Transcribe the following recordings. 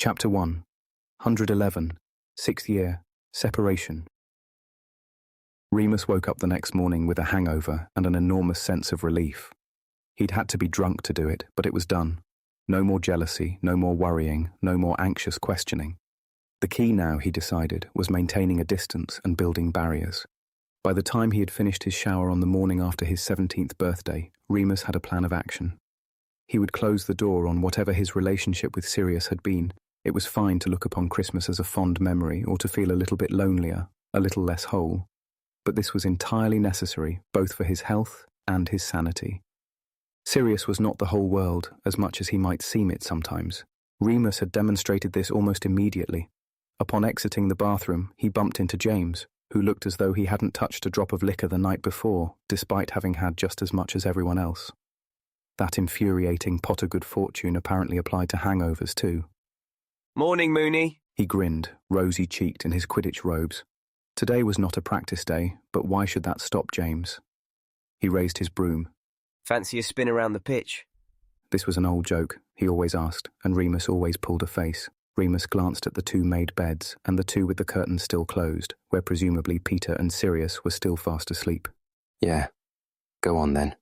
Chapter 1, 111, 6th year, Separation. Remus woke up the next morning with a hangover and an enormous sense of relief. He'd had to be drunk to do it, but it was done. No more jealousy, no more worrying, no more anxious questioning. The key now, he decided, was maintaining a distance and building barriers. By the time he had finished his shower on the morning after his 17th birthday, Remus had a plan of action. He would close the door on whatever his relationship with Sirius had been. It was fine to look upon Christmas as a fond memory or to feel a little bit lonelier, a little less whole. But this was entirely necessary, both for his health and his sanity. Sirius was not the whole world, as much as he might seem it sometimes. Remus had demonstrated this almost immediately. Upon exiting the bathroom, he bumped into James, who looked as though he hadn't touched a drop of liquor the night before, despite having had just as much as everyone else. That infuriating pot of good fortune apparently applied to hangovers too. "Morning, Mooney," he grinned, rosy-cheeked in his Quidditch robes. Today was not a practice day, but why should that stop James? He raised his broom. "Fancy a spin around the pitch?" This was an old joke, he always asked, and Remus always pulled a face. Remus glanced at the two made beds, and the two with the curtains still closed, where presumably Peter and Sirius were still fast asleep. "Yeah, go on then."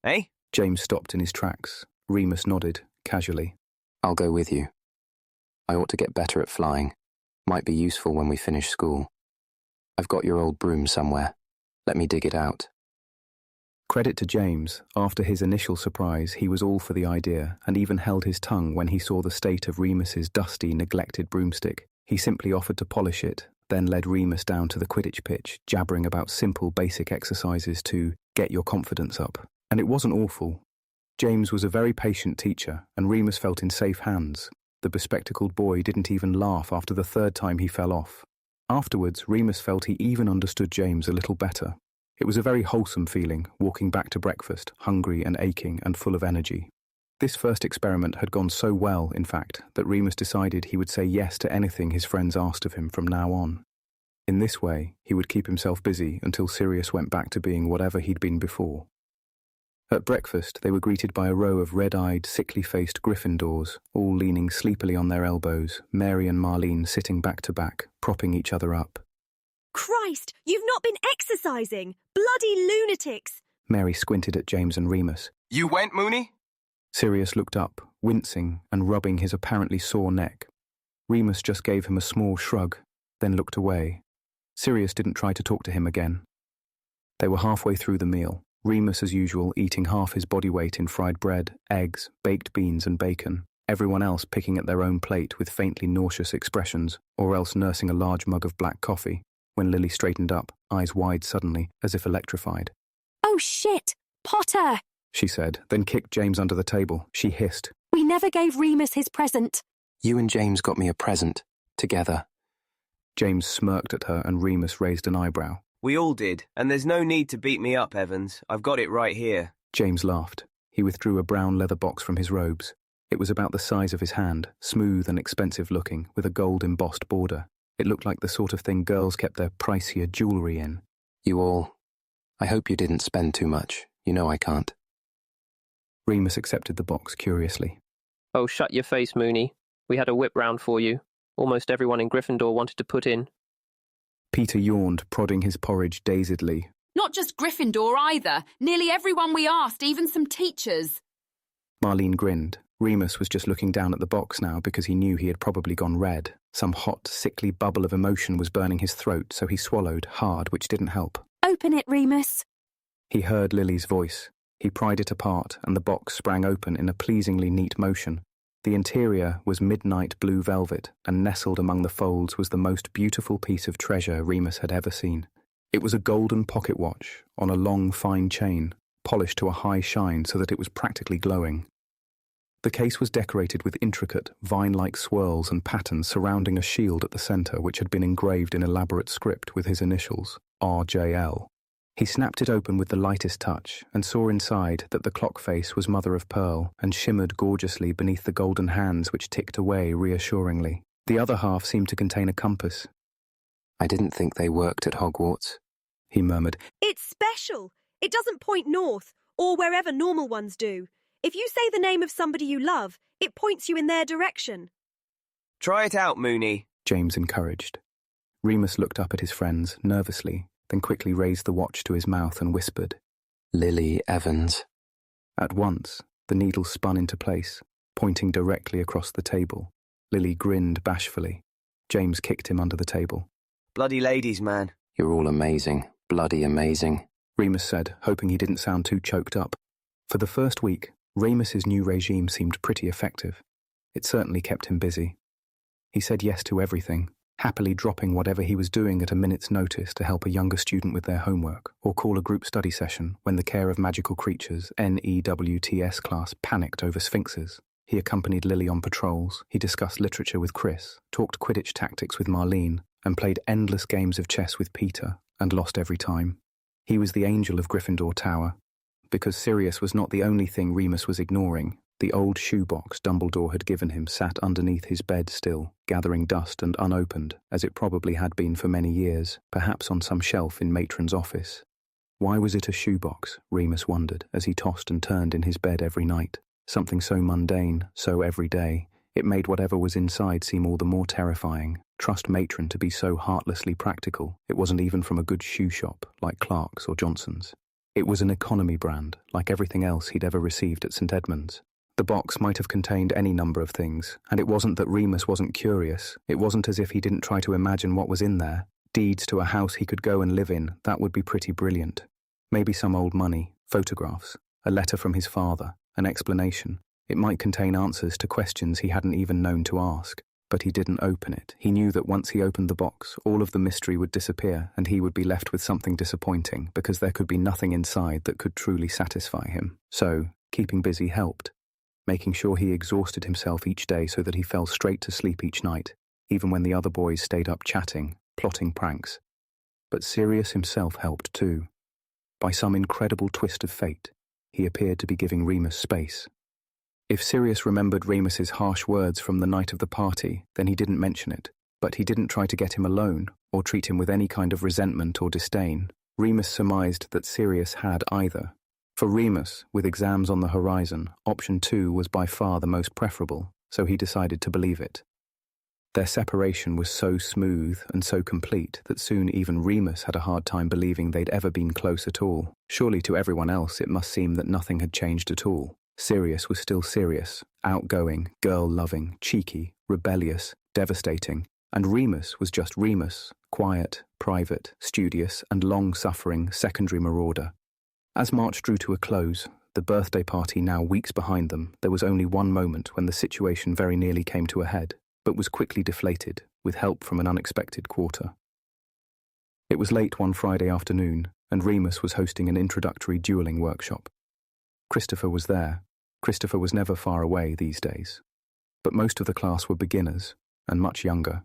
Eh? James stopped in his tracks. Remus nodded, casually. "I'll go with you. I ought to get better at flying. Might be useful when we finish school. I've got your old broom somewhere. Let me dig it out." Credit to James, after his initial surprise, he was all for the idea and even held his tongue when he saw the state of Remus's dusty, neglected broomstick. He simply offered to polish it, then led Remus down to the Quidditch pitch, jabbering about simple, basic exercises to get your confidence up. And it wasn't awful. James was a very patient teacher, and Remus felt in safe hands. The bespectacled boy didn't even laugh after the third time he fell off. Afterwards, Remus felt he even understood James a little better. It was a very wholesome feeling, walking back to breakfast, hungry and aching and full of energy. This first experiment had gone so well, in fact, that Remus decided he would say yes to anything his friends asked of him from now on. In this way, he would keep himself busy until Sirius went back to being whatever he'd been before. At breakfast, they were greeted by a row of red-eyed, sickly-faced Gryffindors, all leaning sleepily on their elbows, Mary and Marlene sitting back-to-back, propping each other up. "Christ, you've not been exercising! Bloody lunatics!" Mary squinted at James and Remus. "You went, Mooney?" Sirius looked up, wincing and rubbing his apparently sore neck. Remus just gave him a small shrug, then looked away. Sirius didn't try to talk to him again. They were halfway through the meal. Remus, as usual, eating half his body weight in fried bread, eggs, baked beans and bacon, everyone else picking at their own plate with faintly nauseous expressions, or else nursing a large mug of black coffee, when Lily straightened up, eyes wide suddenly, as if electrified. "Oh shit! Potter!" she said, then kicked James under the table. She hissed. "We never gave Remus his present." "You and James got me a present. Together." James smirked at her and Remus raised an eyebrow. "We all did, and there's no need to beat me up, Evans. I've got it right here." James laughed. He withdrew a brown leather box from his robes. It was about the size of his hand, smooth and expensive-looking, with a gold-embossed border. It looked like the sort of thing girls kept their pricier jewellery in. "You all. I hope you didn't spend too much. You know I can't." Remus accepted the box curiously. "Oh, shut your face, Mooney. We had a whip round for you. Almost everyone in Gryffindor wanted to put in." Peter yawned, prodding his porridge dazedly. "Not just Gryffindor either. Nearly everyone we asked, even some teachers." Marlene grinned. Remus was just looking down at the box now because he knew he had probably gone red. Some hot, sickly bubble of emotion was burning his throat, so he swallowed hard, which didn't help. "Open it, Remus." He heard Lily's voice. He pried it apart, and the box sprang open in a pleasingly neat motion. The interior was midnight blue velvet, and nestled among the folds was the most beautiful piece of treasure Remus had ever seen. It was a golden pocket watch on a long, fine chain, polished to a high shine so that it was practically glowing. The case was decorated with intricate, vine-like swirls and patterns surrounding a shield at the centre which had been engraved in elaborate script with his initials, RJL. He snapped it open with the lightest touch and saw inside that the clock face was mother of pearl and shimmered gorgeously beneath the golden hands which ticked away reassuringly. The other half seemed to contain a compass. "I didn't think they worked at Hogwarts," he murmured. "It's special. It doesn't point north, or wherever normal ones do. If you say the name of somebody you love, it points you in their direction." Try it out, Mooney. James encouraged. Remus looked up at his friends nervously, then quickly raised the watch to his mouth and whispered, Lily Evans. At once, the needle spun into place, pointing directly across the table. Lily grinned bashfully. James kicked him under the table. Bloody ladies, man. You're all amazing. Bloody amazing. Remus said, hoping he didn't sound too choked up. For the first week, Remus's new regime seemed pretty effective. It certainly kept him busy. He said yes to everything, happily dropping whatever he was doing at a minute's notice to help a younger student with their homework or call a group study session when the Care of Magical Creatures NEWTS class panicked over sphinxes. He accompanied Lily on patrols, he discussed literature with Chris, talked Quidditch tactics with Marlene, and played endless games of chess with Peter, and lost every time. He was the angel of Gryffindor Tower. Because Sirius was not the only thing Remus was ignoring, the old shoebox Dumbledore had given him sat underneath his bed still, gathering dust and unopened, as it probably had been for many years, perhaps on some shelf in Matron's office. Why was it a shoebox, Remus wondered, as he tossed and turned in his bed every night? Something so mundane, so everyday, it made whatever was inside seem all the more terrifying. Trust Matron to be so heartlessly practical, it wasn't even from a good shoe shop, like Clark's or Johnson's. It was an economy brand, like everything else he'd ever received at St. Edmund's. The box might have contained any number of things, and it wasn't that Remus wasn't curious. It wasn't as if he didn't try to imagine what was in there. Deeds to a house he could go and live in, that would be pretty brilliant. Maybe some old money, photographs, a letter from his father, an explanation. It might contain answers to questions he hadn't even known to ask. But he didn't open it. He knew that once he opened the box, all of the mystery would disappear and he would be left with something disappointing because there could be nothing inside that could truly satisfy him. So, keeping busy helped. Making sure he exhausted himself each day so that he fell straight to sleep each night, even when the other boys stayed up chatting, plotting pranks. But Sirius himself helped too. By some incredible twist of fate, he appeared to be giving Remus space. If Sirius remembered Remus's harsh words from the night of the party, then he didn't mention it. But he didn't try to get him alone, or treat him with any kind of resentment or disdain. Remus surmised that Sirius had either. For Remus, with exams on the horizon, option 2 was by far the most preferable, so he decided to believe it. Their separation was so smooth and so complete that soon even Remus had a hard time believing they'd ever been close at all. Surely to everyone else it must seem that nothing had changed at all. Sirius was still Sirius, outgoing, girl-loving, cheeky, rebellious, devastating, and Remus was just Remus, quiet, private, studious, and long-suffering secondary marauder. As March drew to a close, the birthday party now weeks behind them, there was only one moment when the situation very nearly came to a head, but was quickly deflated, with help from an unexpected quarter. It was late one Friday afternoon, and Remus was hosting an introductory dueling workshop. Christopher was there. Christopher was never far away these days. But most of the class were beginners, and much younger.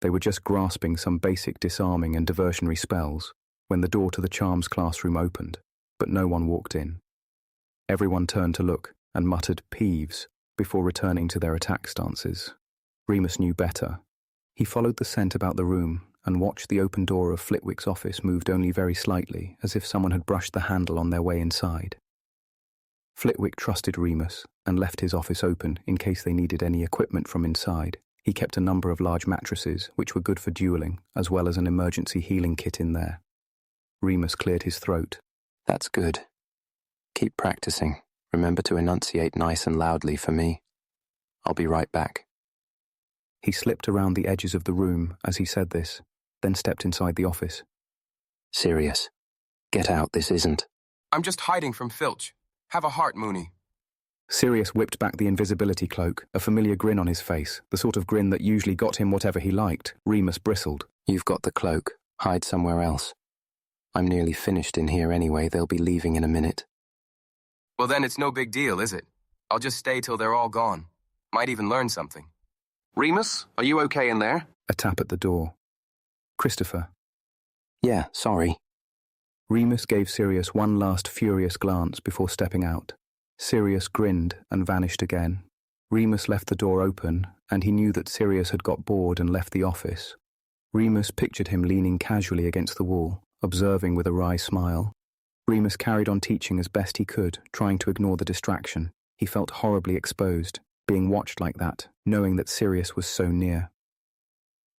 They were just grasping some basic disarming and diversionary spells when the door to the charms classroom opened, but no one walked in. Everyone turned to look and muttered "Peeves" before returning to their attack stances. Remus knew better. He followed the scent about the room and watched the open door of Flitwick's office moved only very slightly, as if someone had brushed the handle on their way inside. Flitwick trusted Remus and left his office open in case they needed any equipment from inside. He kept a number of large mattresses, which were good for dueling, as well as an emergency healing kit in there. Remus cleared his throat. That's good. Keep practicing. Remember to enunciate nice and loudly for me. I'll be right back. He slipped around the edges of the room as he said this, then stepped inside the office. Sirius, get out, this isn't. I'm just hiding from Filch. Have a heart, Mooney. Sirius whipped back the invisibility cloak, a familiar grin on his face, the sort of grin that usually got him whatever he liked. Remus bristled. You've got the cloak. Hide somewhere else. I'm nearly finished in here anyway. They'll be leaving in a minute. Well, then it's no big deal, is it? I'll just stay till they're all gone. Might even learn something. Remus, are you okay in there? A tap at the door. Christopher. Yeah, sorry. Remus gave Sirius one last furious glance before stepping out. Sirius grinned and vanished again. Remus left the door open, and he knew that Sirius had got bored and left the office. Remus pictured him leaning casually against the wall, observing with a wry smile. Remus carried on teaching as best he could, trying to ignore the distraction. He felt horribly exposed, being watched like that, knowing that Sirius was so near.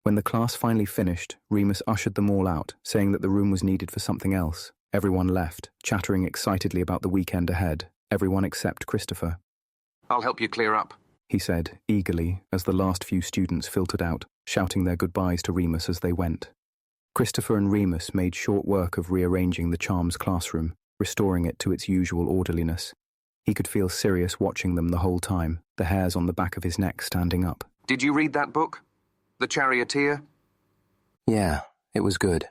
When the class finally finished, Remus ushered them all out, saying that the room was needed for something else. Everyone left, chattering excitedly about the weekend ahead, everyone except Christopher. I'll help you clear up, He said, eagerly, as the last few students filtered out, shouting their goodbyes to Remus as they went. Christopher and Remus made short work of rearranging the Charms classroom, restoring it to its usual orderliness. He could feel Sirius watching them the whole time, the hairs on the back of his neck standing up. Did you read that book? The Charioteer? Yeah, it was good.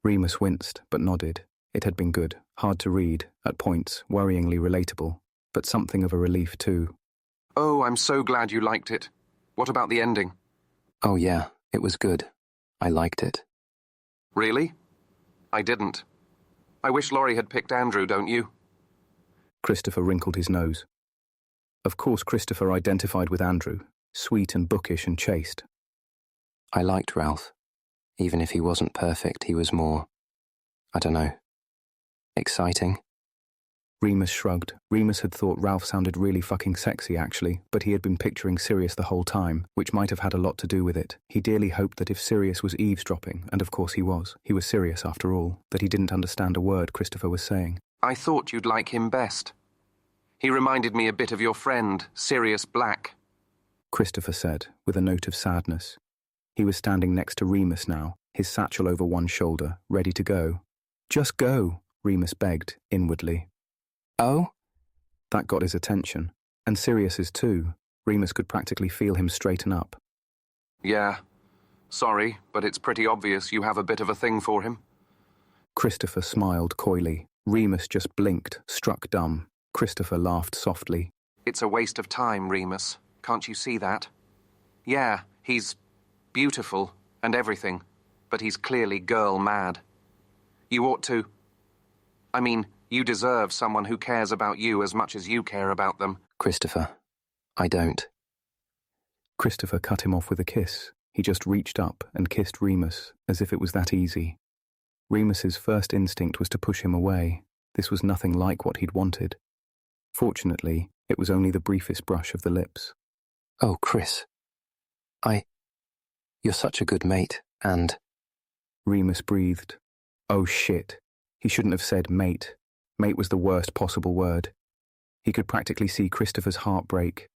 Remus winced, but nodded. It had been good, hard to read, at points, worryingly relatable, but something of a relief too. Oh, I'm so glad you liked it. What about the ending? Oh yeah, it was good. I liked it. Really? I didn't. I wish Laurie had picked Andrew, don't you? Christopher wrinkled his nose. Of course Christopher identified with Andrew, sweet and bookish and chaste. I liked Ralph. Even if he wasn't perfect, he was more, I don't know, exciting. Remus shrugged. Remus had thought Ralph sounded really fucking sexy, actually, but he had been picturing Sirius the whole time, which might have had a lot to do with it. He dearly hoped that if Sirius was eavesdropping, and of course he was Sirius after all, that he didn't understand a word Christopher was saying. I thought you'd like him best. He reminded me a bit of your friend, Sirius Black. Christopher said, with a note of sadness. He was standing next to Remus now, his satchel over one shoulder, ready to go. Just go, Remus begged, inwardly. Oh? That got his attention, and Sirius's too. Remus could practically feel him straighten up. Yeah. Sorry, but it's pretty obvious you have a bit of a thing for him. Christopher smiled coyly. Remus just blinked, struck dumb. Christopher laughed softly. It's a waste of time, Remus. Can't you see that? Yeah, he's beautiful and everything, but he's clearly girl mad. You ought to... I mean, you deserve someone who cares about you as much as you care about them. Christopher, I don't. Christopher cut him off with a kiss. He just reached up and kissed Remus, as if it was that easy. Remus's first instinct was to push him away. This was nothing like what he'd wanted. Fortunately, it was only the briefest brush of the lips. Oh, Chris. You're such a good mate, and... Remus breathed. Oh shit. He shouldn't have said mate. Mate was the worst possible word. He could practically see Christopher's heart break,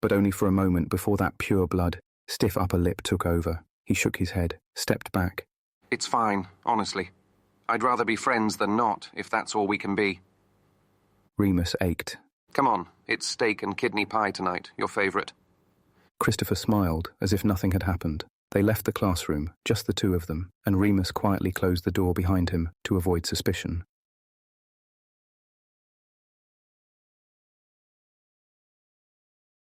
but only for a moment before that pure blood, stiff upper lip took over. He shook his head, stepped back. It's fine, honestly. I'd rather be friends than not, if that's all we can be. Remus ached. Come on, it's steak and kidney pie tonight, your favourite. Christopher smiled, as if nothing had happened. They left the classroom, just the two of them, and Remus quietly closed the door behind him to avoid suspicion.